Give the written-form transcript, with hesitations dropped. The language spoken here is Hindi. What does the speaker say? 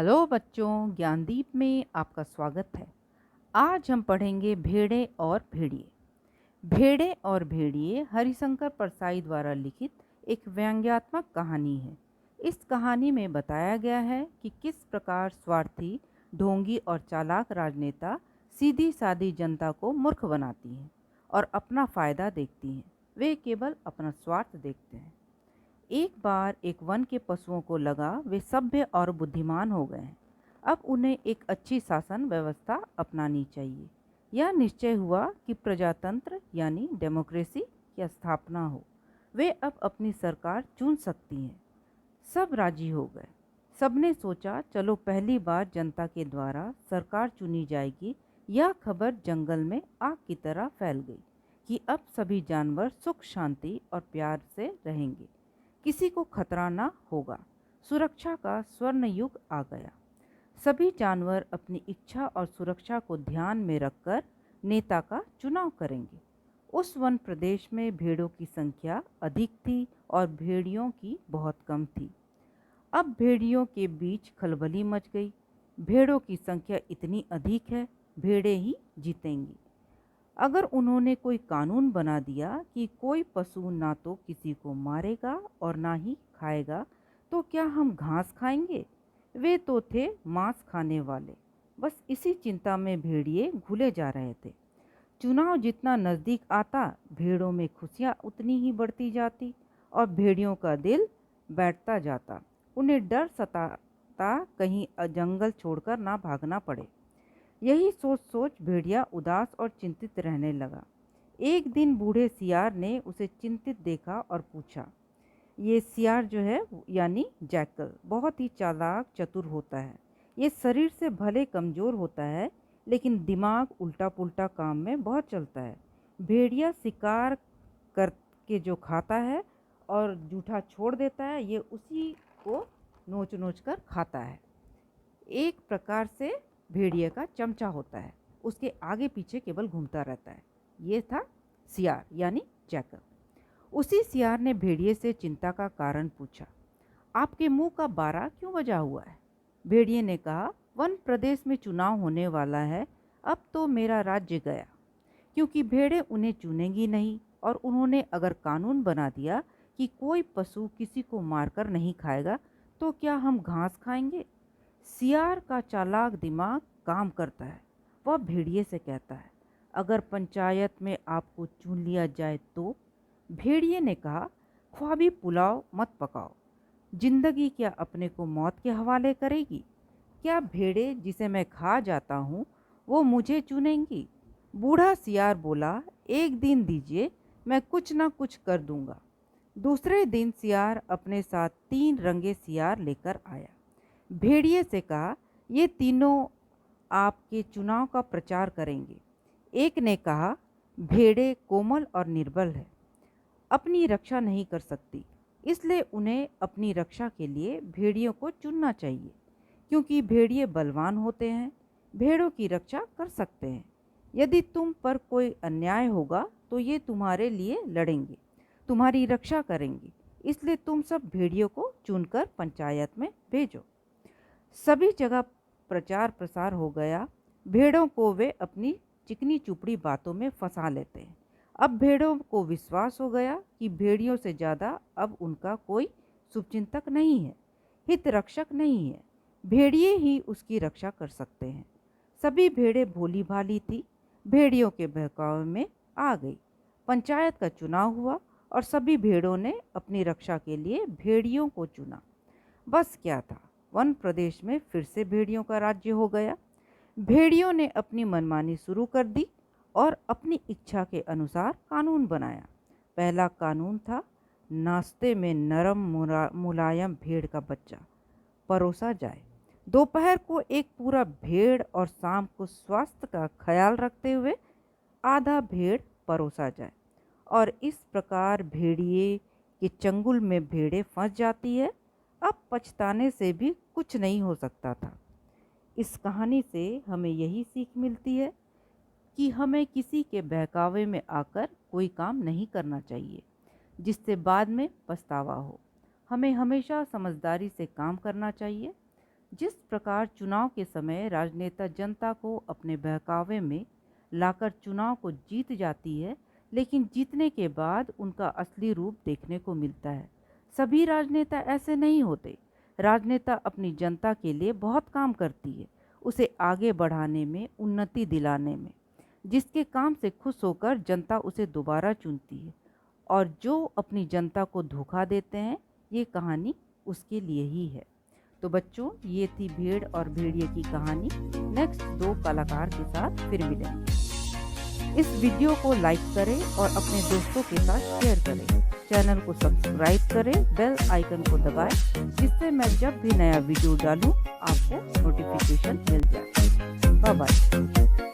हेलो बच्चों, ज्ञानदीप में आपका स्वागत है। आज हम पढ़ेंगे भेड़े और भेड़िए। भेड़े और भेड़िए हरिशंकर परसाई द्वारा लिखित एक व्यंग्यात्मक कहानी है। इस कहानी में बताया गया है कि किस प्रकार स्वार्थी, ढोंगी और चालाक राजनेता सीधी सादी जनता को मूर्ख बनाती हैं और अपना फ़ायदा देखती हैं। वे केवल अपना स्वार्थ देखते हैं। एक बार एक वन के पशुओं को लगा वे सभ्य और बुद्धिमान हो गए हैं। अब उन्हें एक अच्छी शासन व्यवस्था अपनानी चाहिए। यह निश्चय हुआ कि प्रजातंत्र यानी डेमोक्रेसी की स्थापना हो। वे अब अपनी सरकार चुन सकती हैं। सब राजी हो गए। सबने सोचा, चलो पहली बार जनता के द्वारा सरकार चुनी जाएगी। यह खबर जंगल में आग की तरह फैल गई कि अब सभी जानवर सुख शांति और प्यार से रहेंगे। किसी को खतरा न होगा। सुरक्षा का स्वर्ण युग आ गया। सभी जानवर अपनी इच्छा और सुरक्षा को ध्यान में रखकर नेता का चुनाव करेंगे। उस वन प्रदेश में भेड़ों की संख्या अधिक थी और भेड़ियों की बहुत कम थी। अब भेड़ियों के बीच खलबली मच गई। भेड़ों की संख्या इतनी अधिक है, भेड़ें ही जीतेंगी। अगर उन्होंने कोई कानून बना दिया कि कोई पशु ना तो किसी को मारेगा और ना ही खाएगा, तो क्या हम घास खाएंगे? वे तो थे मांस खाने वाले। बस इसी चिंता में भेड़िए घुले जा रहे थे। चुनाव जितना नज़दीक आता, भेड़ों में खुशियाँ उतनी ही बढ़ती जाती और भेड़ियों का दिल बैठता जाता। उन्हें डर सताता कहीं जंगल छोड़कर ना भागना पड़े। यही सोच सोच भेड़िया उदास और चिंतित रहने लगा। एक दिन बूढ़े सियार ने उसे चिंतित देखा और पूछा। ये सियार जो है यानी जैकल बहुत ही चालाक चतुर होता है। ये शरीर से भले कमज़ोर होता है, लेकिन दिमाग उल्टा पुल्टा काम में बहुत चलता है। भेड़िया शिकार करके जो खाता है और जूठा छोड़ देता है, ये उसी को नोच नोच कर खाता है। एक प्रकार से भेड़िए का चमचा होता है, उसके आगे पीछे केवल घूमता रहता है। ये था सियार यानी जैकल। उसी सियार ने भेड़िए से चिंता का कारण पूछा। आपके मुंह का बारा क्यों बजा हुआ है? भेड़िए ने कहा, वन प्रदेश में चुनाव होने वाला है। अब तो मेरा राज्य गया, क्योंकि भेड़ें उन्हें चुनेंगी नहीं। और उन्होंने अगर कानून बना दिया कि कोई पशु किसी को मारकर नहीं खाएगा, तो क्या हम घास खाएंगे? सियार का चालाक दिमाग काम करता है। वह भेड़िए से कहता है, अगर पंचायत में आपको चुन लिया जाए तो? भेड़िए ने कहा, ख्वाबी पुलाव मत पकाओ। जिंदगी क्या अपने को मौत के हवाले करेगी? क्या भेड़े जिसे मैं खा जाता हूँ वो मुझे चुनेंगी? बूढ़ा सियार बोला, एक दिन दीजिए, मैं कुछ ना कुछ कर दूंगा। दूसरे दिन सियार अपने साथ 3 रंगे सियार लेकर आया। भेड़िए से कहा, ये तीनों आपके चुनाव का प्रचार करेंगे। एक ने कहा, भेड़ें कोमल और निर्बल है, अपनी रक्षा नहीं कर सकती, इसलिए उन्हें अपनी रक्षा के लिए भेड़ियों को चुनना चाहिए, क्योंकि भेड़िए बलवान होते हैं, भेड़ों की रक्षा कर सकते हैं। यदि तुम पर कोई अन्याय होगा तो ये तुम्हारे लिए लड़ेंगे, तुम्हारी रक्षा करेंगे, इसलिए तुम सब भेड़ियों को चुनकर पंचायत में भेजो। सभी जगह प्रचार प्रसार हो गया। भेड़ों को वे अपनी चिकनी चुपड़ी बातों में फंसा लेते हैं। अब भेड़ों को विश्वास हो गया कि भेड़ियों से ज़्यादा अब उनका कोई शुभचिंतक नहीं है, हित रक्षक नहीं है। भेड़िए ही उसकी रक्षा कर सकते हैं। सभी भेड़ें भोली भाली थी, भेड़ियों के बहकावे में आ गई। पंचायत का चुनाव हुआ और सभी भेड़ों ने अपनी रक्षा के लिए भेड़ियों को चुना। बस क्या था, वन प्रदेश में फिर से भेड़ियों का राज्य हो गया। भेड़ियों ने अपनी मनमानी शुरू कर दी और अपनी इच्छा के अनुसार कानून बनाया। पहला कानून था, नाश्ते में नरम मुलायम भेड़ का बच्चा परोसा जाए। दोपहर को एक पूरा भेड़ और शाम को स्वास्थ्य का ख्याल रखते हुए आधा भेड़ परोसा जाए। और इस प्रकार भेड़िए के चंगुल में भेड़ें फंस जाती है। अब पछताने से भी कुछ नहीं हो सकता था। इस कहानी से हमें यही सीख मिलती है कि हमें किसी के बहकावे में आकर कोई काम नहीं करना चाहिए जिससे बाद में पछतावा हो। हमें हमेशा समझदारी से काम करना चाहिए। जिस प्रकार चुनाव के समय राजनेता जनता को अपने बहकावे में लाकर चुनाव को जीत जाती है, लेकिन जीतने के बाद उनका असली रूप देखने को मिलता है। सभी राजनेता ऐसे नहीं होते। राजनेता अपनी जनता के लिए बहुत काम करती है, उसे आगे बढ़ाने में, उन्नति दिलाने में, जिसके काम से खुश होकर जनता उसे दोबारा चुनती है। और जो अपनी जनता को धोखा देते हैं, ये कहानी उसके लिए ही है। तो बच्चों, ये थी भेड़ और भेड़िए की कहानी। नेक्स्ट 2 कलाकार के साथ फिर मिलेंगे। इस वीडियो को लाइक करें और अपने दोस्तों के साथ शेयर करें। चैनल को सब्सक्राइब करें, बेल आइकन को दबाएं, जिससे मैं जब भी नया वीडियो डालूं आपको नोटिफिकेशन मिल जाए। Bye bye.